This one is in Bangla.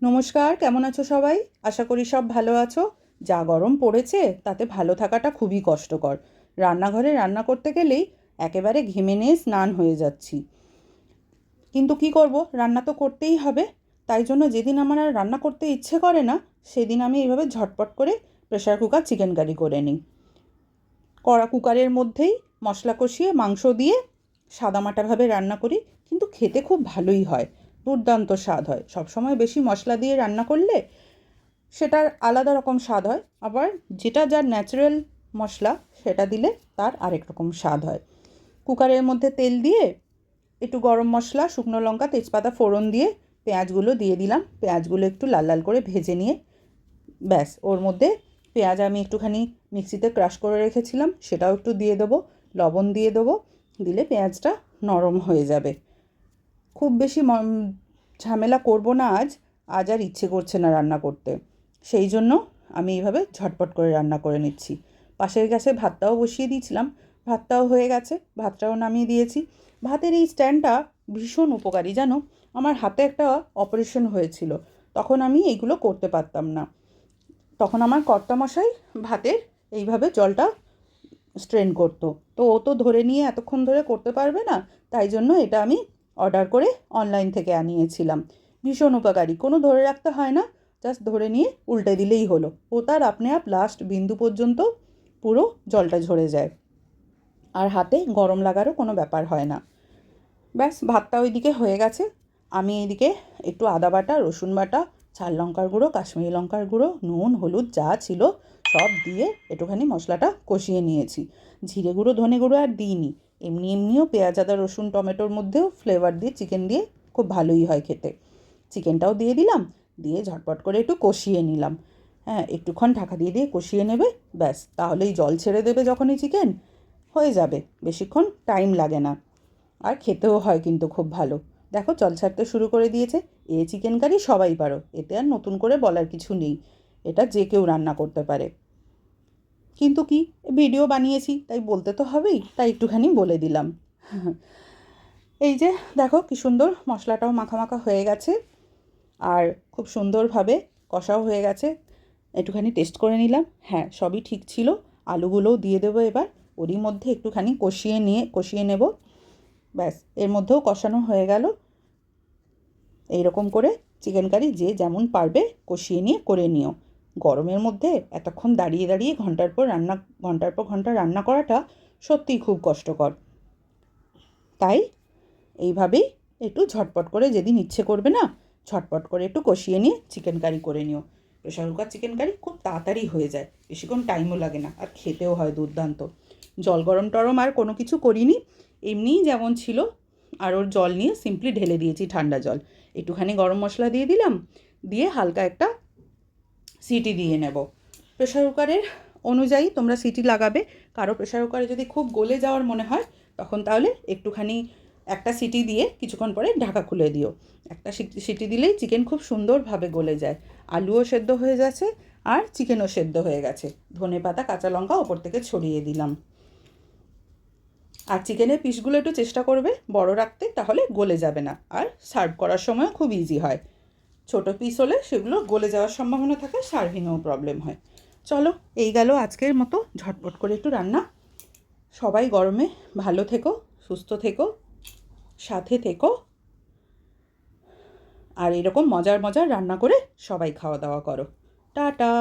নমস্কার, কেমন আছো সবাই? আশা করি সব ভালো আছো। যা গরম পড়েছে তাতে ভালো থাকাটা খুবই কষ্টকর। রান্নাঘরে রান্না করতে গেলেই একেবারে ঘেমে নিয়ে স্নান হয়ে যাচ্ছি। কিন্তু কি করব, রান্না তো করতেই হবে। তাই জন্য যেদিন আমার আর রান্না করতে ইচ্ছে করে না, সেদিন আমি এইভাবে ঝটপট করে প্রেসার কুকার চিকেন কারি করে নিই। কুকারের মধ্যেই মশলা কষিয়ে মাংস দিয়ে সাদামাটাভাবে রান্না করি, কিন্তু খেতে খুব ভালোই হয়। দুর্দান্ত স্বাদ হয়। সবসময় বেশি মশলা দিয়ে রান্না করলে সেটার আলাদা রকম স্বাদ হয়, আবার যেটা যার ন্যাচারাল মশলা সেটা দিলে তার আরেক রকম স্বাদ হয়। কুকারের মধ্যে তেল দিয়ে একটু গরম মশলা, শুকনো লঙ্কা, তেজপাতা ফোড়ন দিয়ে পেঁয়াজগুলো দিয়ে দিলাম। পেঁয়াজগুলো একটু লাল লাল করে ভেজে নিয়ে ব্যাস, ওর মধ্যে পেঁয়াজ আমি একটুখানি মিক্সিতে ক্রাশ করে রেখেছিলাম, সেটাও একটু দিয়ে দেবো। লবণ দিয়ে দেবো, দিলে পেঁয়াজটা নরম হয়ে যাবে। খুব বেশি ঝামেলা করব না আজ। আজ আর ইচ্ছে করছে না রান্না করতে, সেই জন্য আমি এইভাবে ঝটপট করে রান্না করে নিচ্ছি। পাশের গ্যাসে ভাতটাও বসিয়ে দিয়েছিলাম, ভাতটাও হয়ে গেছে, ভাতটাও নামিয়ে দিয়েছি। ভাতের এই স্ট্যান্ডটা ভীষণ উপকারী জানো। আমার হাতে একটা অপারেশন হয়েছিল, তখন আমি এইগুলো করতে পারতাম না। তখন আমার কর্তামশাই ভাতের এইভাবে জলটা স্ট্রেন করতো, তো ও তো ধরে নিয়ে এতক্ষণ ধরে করতে পারবে না, তাই জন্য এটা আমি অর্ডার করে অনলাইন থেকে আনিয়েছিলাম। ভীষণ উপকারী, কোনো ধরে রাখতে হয় না, জাস্ট ধরে নিয়ে উল্টে দিলেই হলো, ও তার আপনি আপ লাস্ট বিন্দু পর্যন্ত পুরো জলটা ঝরে যায়, আর হাতে গরম লাগারও কোনো ব্যাপার হয় না। ব্যাস, ভাতটা ওইদিকে হয়ে গেছে। আমি এইদিকে একটু আদা বাটা, রসুন বাটা, ঝাল লঙ্কার গুঁড়ো, কাশ্মীরি লঙ্কার গুঁড়ো, নুন, হলুদ যা ছিল সব দিয়ে একটুখানি মশলাটা কষিয়ে নিয়েছি। জিরে গুঁড়ো, ধনে গুঁড়ো আর দিইনি। এমনিও পেঁয়াজ, আদা, রসুন, টমেটোর মধ্যেও ফ্লেভার দিয়ে চিকেন দিয়ে খুব ভালোই হয় খেতে। চিকেনটাও দিয়ে দিলাম, দিয়ে ঝটপট করে একটু কষিয়ে নিলাম। হ্যাঁ, একটুক্ষণ ঢাকা দিয়ে দিয়ে কষিয়ে নেবে, ব্যাস তাহলেই জল ছেড়ে দেবে যখনই চিকেন, হয়ে যাবে। বেশিক্ষণ টাইম লাগে না, আর খেতেও হয় কিন্তু খুব ভালো। দেখো জল ছাড়তে শুরু করে দিয়েছে। এ চিকেন কারি সবাই পারো, এতে আর নতুন করে বলার কিছু নেই। এটা যে কেউ রান্না করতে পারে। কিন্তু কি, ভিডিও বানিয়েছি তাই বলতে তো হবেই, তাই একটুখানি বলে দিলাম। এই যে দেখো কি সুন্দর মশলাটাও মাখা মাখা হয়ে গেছে, আর খুব সুন্দরভাবে কষাও হয়ে গেছে। একটুখানি টেস্ট করে নিলাম, হ্যাঁ সবই ঠিক ছিল। আলুগুলোও দিয়ে দেবো এবার, ওরই মধ্যে একটুখানি কষিয়ে নেব। ব্যাস, এর মধ্যেও কষানো হয়ে গেল। এই রকম করে চিকেন কারি যে যেমন পারবে কষিয়ে নিয়ে করে নিও। গরমের মধ্যে এতক্ষণ দাঁড়িয়ে দাঁড়িয়ে ঘন্টার পর ঘন্টা রান্না করাটা সত্যিই খুব কষ্টকর। তাই এইভাবেই একটু ঝটপট করে, যেদিন ইচ্ছে করবে না, ঝটপট করে একটু কষিয়ে নিয়ে চিকেন কারি করে নিও। প্রেশার কুকার চিকেন কারি খুব তাড়াতাড়ি হয়ে যায়, বেশিক্ষণ টাইমও লাগে না, আর খেতেও হয় দুর্দান্ত। জল গরম টরম আর কোনো কিছু করিনি, এমনিই যেমন ছিল, আর ওর জল নিয়ে সিম্পলি ঢেলে দিয়েছি ঠান্ডা জল। একটুখানি গরম মশলা দিয়ে দিলাম, দিয়ে হালকা একটা সিটি দিয়ে নেব। প্রেশার কুকারের অনুযায়ী তোমরা সিটি লাগাবে। কারো প্রেশার কুকারে যদি খুব গলে যাওয়ার মনে হয়, তখন তাহলে একটুখানি একটা সিটি দিয়ে কিছুক্ষণ পরে ঢাকা খুলে দিও। একটা সিটি দিলেই চিকেন খুব সুন্দরভাবে গলে যায়। আলুও সেদ্ধ হয়ে যাচ্ছে, আর চিকেনও সেদ্ধ হয়ে গেছে। ধনেপাতা, কাঁচা লঙ্কা ওপর থেকে ছড়িয়ে দিলাম। আর চিকেনের পিসগুলো একটু চেষ্টা করবে বড় রাখতে, তাহলে গলে যাবে না, আর সার্ভ করার সময়ও খুব ইজি হয়। ছোট পিস হলে সেগুলো গলে যাওয়ার সম্ভাবনা থাকে, সার্ভিংয়েও প্রবলেম হয়। চলো, এই গেল আজকের মতো ঝটপট করে একটু রান্না। সবাই গরমে ভালো থেকো, সুস্থ থেকো, সাথে থেকো, আর এরকম মজার মজার রান্না করে সবাই খাওয়া দাওয়া করো। টাটা।